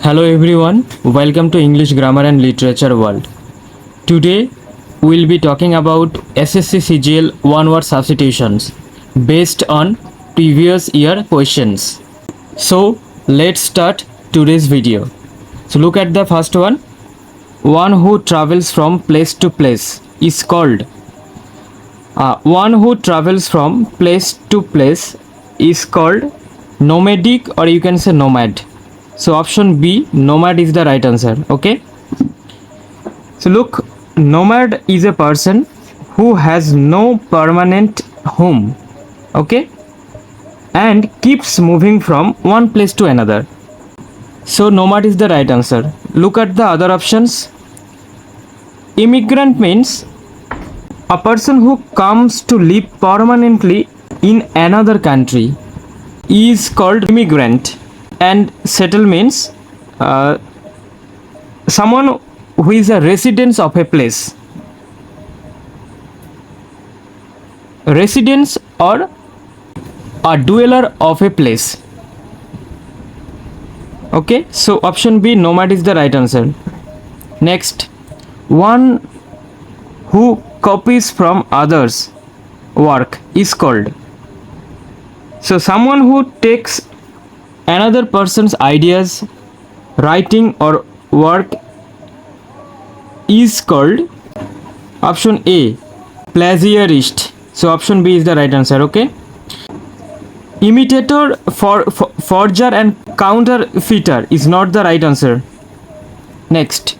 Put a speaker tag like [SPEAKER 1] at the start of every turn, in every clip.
[SPEAKER 1] Hello everyone, welcome to English Grammar and Literature World. Today we'll be talking about SSC-CGL One Word Substitutions based on previous year questions. So let's start today's video. So look at the first one. One who travels from place to place is called one who travels from place to place is called nomadic, or you can say nomad. So option B, nomad, is the right answer. Okay, so look, nomad is a person who has no permanent home, okay, and keeps moving from one place to another. So nomad is the right answer. Look at the other options. Immigrant means a person who comes to live permanently in another country is called immigrant. And settle means someone who is a resident of a place. Residence or a dweller of a place. Okay, so option B, nomad, is the right answer. Next, one who copies from others' work is called. So someone who takes another person's ideas, writing or work is called option A, plagiarist. So option B is the right answer. Okay, imitator, forger and counterfeiter is not the right answer. Next,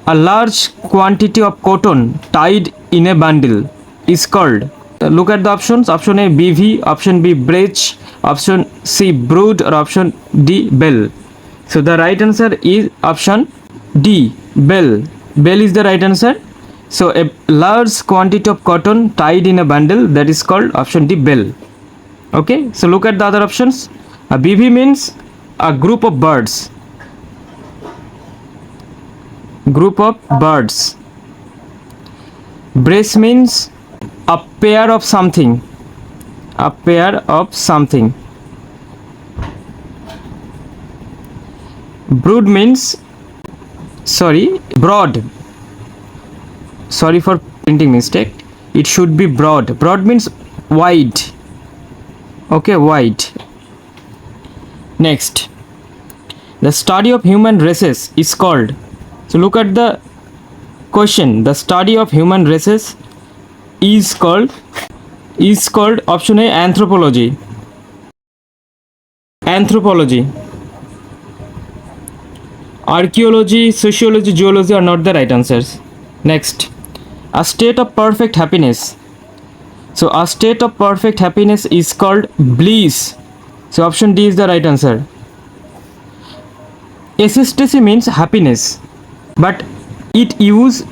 [SPEAKER 1] a large quantity of cotton tied in a bundle is called. Look at the options. Option A, BV, option B, breach, option C, brood, or option D, bell. So the right answer is option D, bell. Bell is the right answer. So a large quantity of cotton tied in a bundle, that is called option D, bell. Okay, so look at the other options. A BV means a group of birds. Group of birds. Brace means a pair of something. A pair of something. Brood means broad. Sorry for printing mistake. It should be broad. Broad means wide. Okay, wide. Next, the study of human races is called. So look at the question. The study of human races is called option A, anthropology. Anthropology. Archaeology, sociology, geology are not the right answers. Next, a state of perfect happiness. So a state of perfect happiness is called bliss. So option D is the right answer. SSTC means happiness, but it used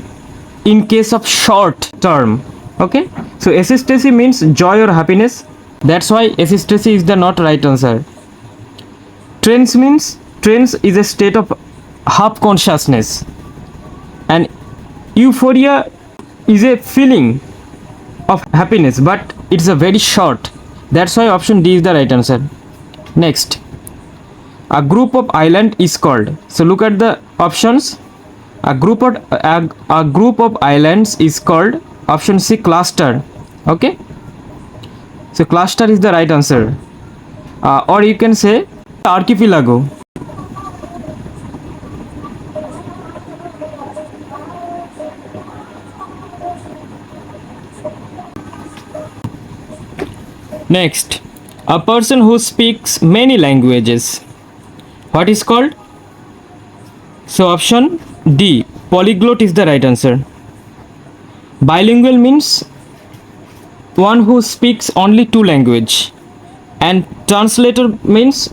[SPEAKER 1] in case of short term. Okay, so SSTC means joy or happiness. That's why SSTC is the not right answer. Trance is a state of half consciousness, and euphoria is a feeling of happiness, but it's a very short. That's why option D is the right answer. Next, a group of island is called. So look at the options. A group of islands is called option C, cluster. Okay, so cluster is the right answer, or you can say archipelago. Next, a person who speaks many languages, what is called? So option D, polyglot, is the right answer. Bilingual means one who speaks only two languages, and translator means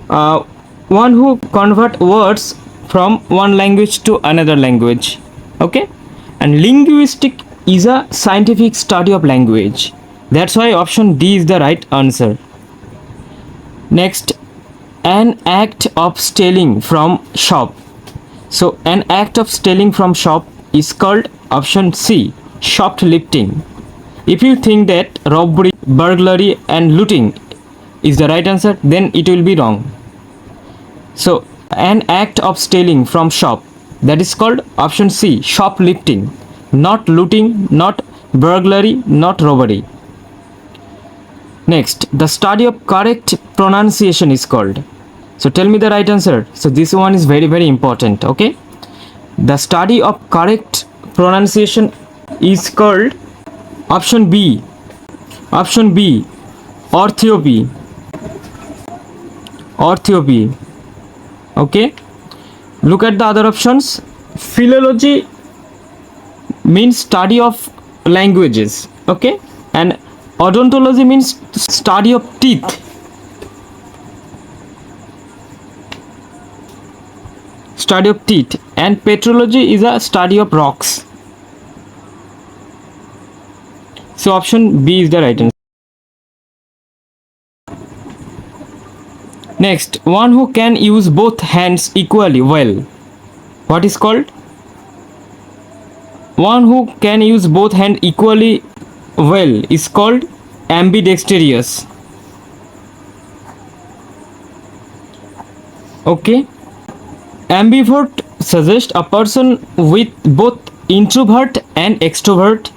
[SPEAKER 1] one who convert words from one language to another language. Okay, and linguistic is a scientific study of language. That's why option D is the right answer. Next, an act of stealing from shop. So an act of stealing from shop is called option C, shoplifting. If you think that robbery, burglary and looting is the right answer, then it will be wrong. So an act of stealing from shop. That is called option C, shoplifting. Not looting, not burglary, not robbery. Next, the study of correct pronunciation is called. So tell me the right answer. So this one is very, very important. Okay. The study of correct pronunciation is called option B. Option B, orthoepy. Orthoepy. Okay. Look at the other options. Philology means study of languages. Okay. And odontology means study of teeth. Study of teeth. And petrology is a study of rocks. So option B is the right answer. Next, one who can use both hands equally well. What is called? One who can use both hands equally well is called ambidextrous. Okay. Ambivert suggests a person with both introvert and extrovert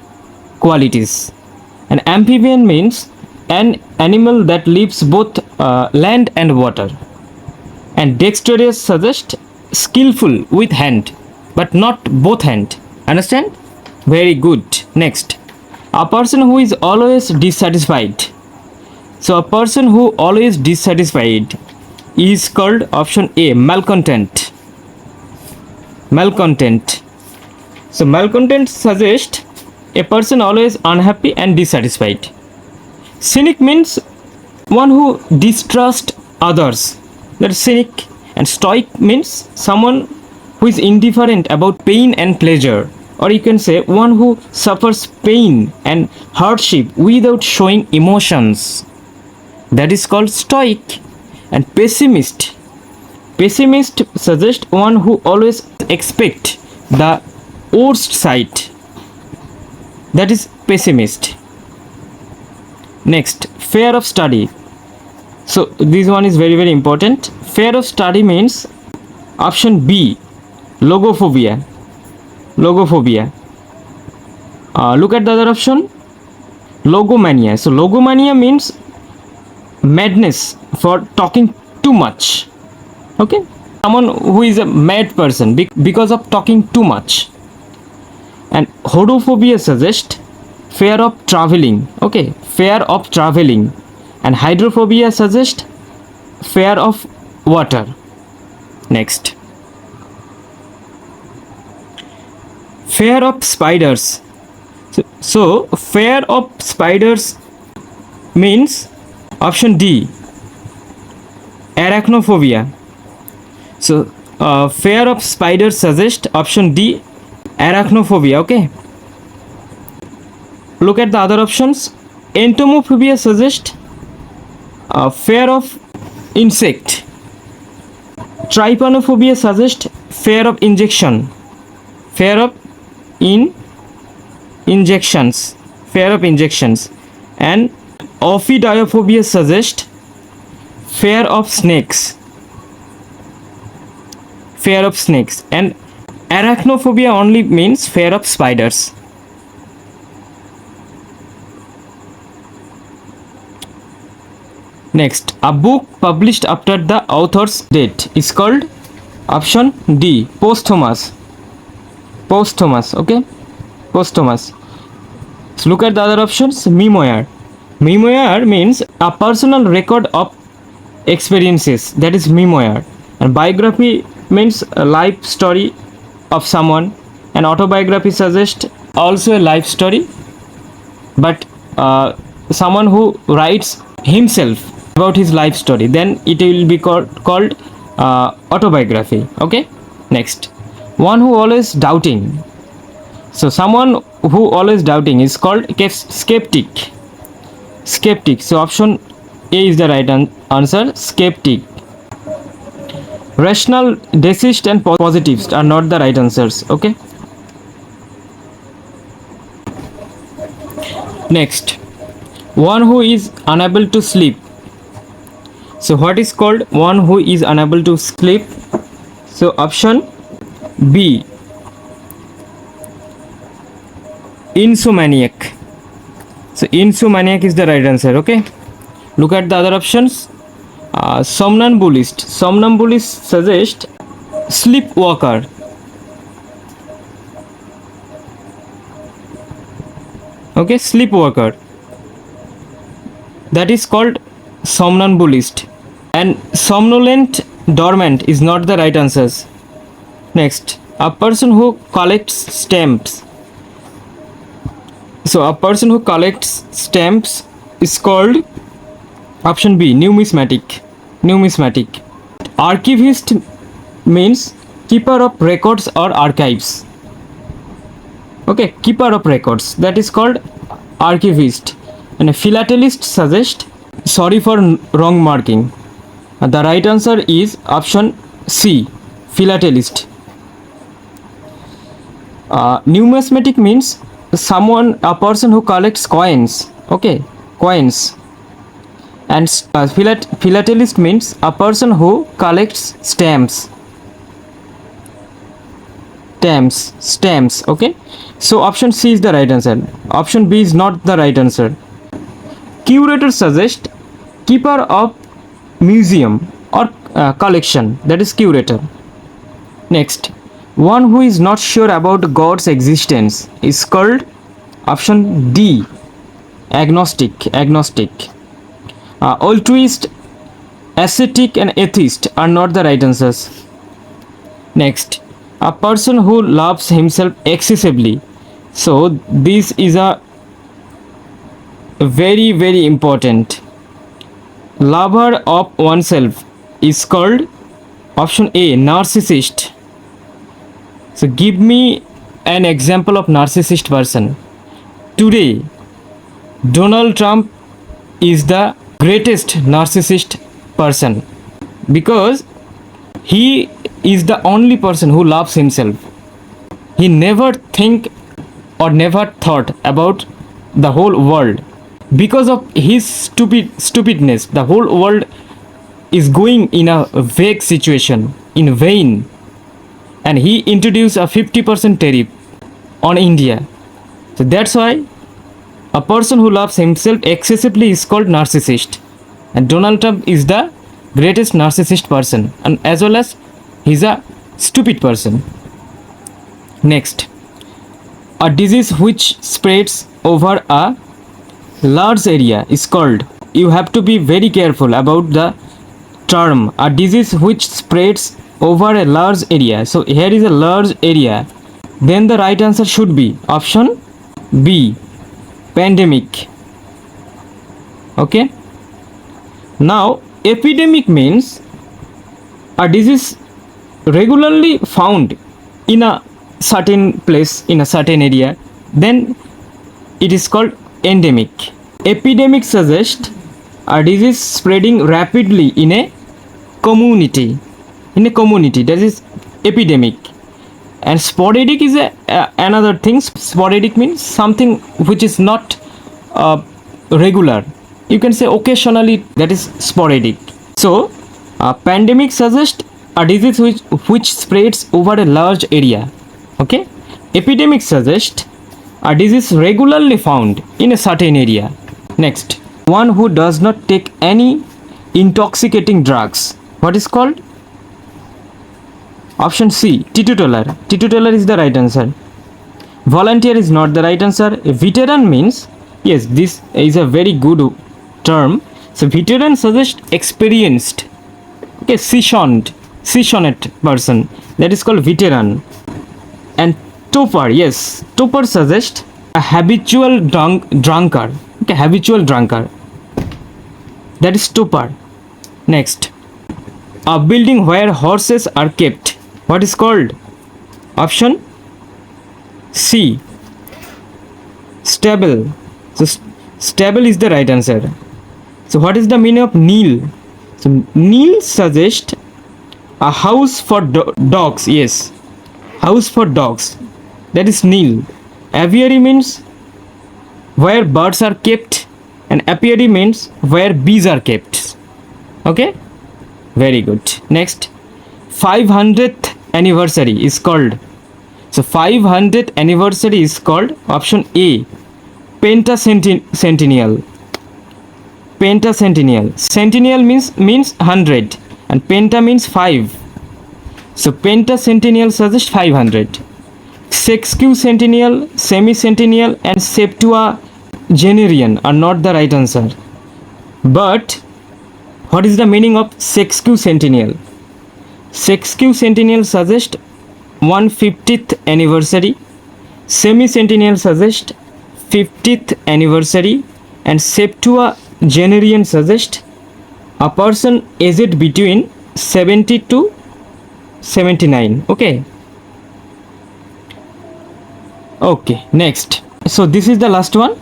[SPEAKER 1] qualities. An amphibian means an animal that lives both land and water. And dexterous suggests skillful with hand but not both hand. Understand? Very good. Next, a person who is always dissatisfied. So a person who always dissatisfied is called option A, malcontent. Malcontent. So malcontent suggests a person always unhappy and dissatisfied. Cynic means one who distrusts others. That is cynic. And stoic means someone who is indifferent about pain and pleasure. Or you can say one who suffers pain and hardship without showing emotions. That is called stoic. And pessimist. Pessimist suggests one who always expects the worst side. That is pessimist. Next, fear of study. So this one is very, very important. Fear of study means option B, logophobia. Logophobia. Look at the other option, logomania. So logomania means madness for talking too much. Okay, someone who is a mad person because of talking too much. And hodophobia suggests fear of traveling. Okay, fear of traveling. And hydrophobia suggests fear of water. Next, fear of spiders. So fear of spiders means option D, arachnophobia. So fear of spiders suggests option D, arachnophobia. Okay. Look at the other options. Entomophobia suggests fear of insect. Trypanophobia suggests fear of injection. Fear of injections. Fear of injections. And ophidiophobia suggests fear of snakes. Fear of snakes. And arachnophobia only means fear of spiders. Next, a book published after the author's death is called option D, posthumous. Posthumous. Okay, posthumous. So look at the other options. Memoir. Memoir means a personal record of experiences. That is memoir. And biography means a life story of someone. And autobiography suggests also a life story, but someone who writes himself about his life story, then it will be called autobiography. Okay. Next, one who always doubting. So someone who always doubting is called skeptic. Skeptic. So option A is the right answer, skeptic. Rational, desist and positives are not the right answers. Okay. Next, one who is unable to sleep. So what is called one who is unable to sleep? So option B, insomniac. So insomniac is the right answer. Okay, look at the other options. Somnambulist. Somnambulist suggest sleepwalker. Okay, sleepwalker. That is called somnambulist. And somnolent dormant is not the right answers. Next, a person who collects stamps. So a person who collects stamps is called option B, numismatic. Numismatic. Archivist means keeper of records or archives. Okay, keeper of records, that is called archivist. And a philatelist suggests sorry for wrong marking. The right answer is option C, philatelist. Numismatic means a person who collects coins. Okay, coins. And philatelist means a person who collects stamps. Stamps. Okay, so option C is the right answer. Option B is not the right answer. Curator suggests keeper of museum or collection, that is curator. Next, one who is not sure about God's existence is called option D, agnostic. Altruist, ascetic and atheist are not the right answers. Next, a person who loves himself excessively. So this is a very, very important. Lover of oneself is called option A, narcissist. So give me an example of narcissist person. Today, Donald Trump is the greatest narcissist person because he is the only person who loves himself. He never think or never thought about the whole world. Because of his stupidness, the whole world is going in a vague situation, in vain, and he introduced a 50% tariff on India. So that's why a person who loves himself excessively is called narcissist, and Donald Trump is the greatest narcissist person, and as well as he's a stupid person. Next, a disease which spreads over a large area is called, you have to be very careful about the term, a disease which spreads over a large area. So here is a large area, then the right answer should be option B, pandemic. Okay, now epidemic means a disease regularly found in a certain place, in a certain area, then it is called endemic. Epidemic suggests a disease spreading rapidly in a community. That is epidemic. And sporadic is another thing. Sporadic means something which is not regular. You can say occasionally, that is sporadic. So pandemic suggests a disease which spreads over a large area. Okay, epidemic suggests a disease regularly found in a certain area. Next, one who does not take any intoxicating drugs. What is called? Option C, teetotaler. Teetotaler is the right answer. Volunteer is not the right answer. Veteran means, yes, this is a very good term. So veteran suggests experienced. Okay, seasoned person. That is called veteran. And toper, yes, toper suggests a habitual drunkard. Okay, habitual drunkard. That is toper. Next, a building where horses are kept. What is called? Option C, stable. So stable is the right answer. So what is the meaning of kneel? So kneel suggests a house for dogs. Yes, house for dogs. That is kneel. Aviary means where birds are kept, and apiary means where bees are kept. Okay, very good. Next, 500th anniversary is called. So 500th anniversary is called option A, pentacentennial. Pentacentennial. Centennial means 100 and penta means 5. So pentacentennial suggests 500. Sexagenarian, semicentennial and septuagenarian are not the right answer. But what is the meaning of sexagenarian? Sexagenarian suggests 150th anniversary. Semicentennial suggests 50th anniversary, and septuagenarian suggests a person aged between 70 to 79. Okay, next. So this is the last one.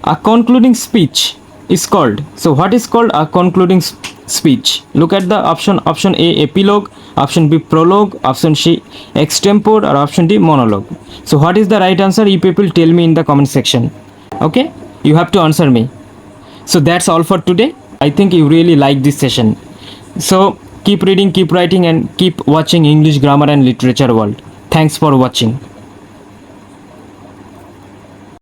[SPEAKER 1] A concluding speech is called. So what is called a concluding speech? Look at the option A, epilogue, option B, prologue, option C, extempore, or option D, monologue. So what is the right answer? You people tell me in the comment section. Okay, you have to answer me. So that's all for today. I think you really like this session. So keep reading, keep writing, and keep watching English Grammar and Literature World. Thanks for watching.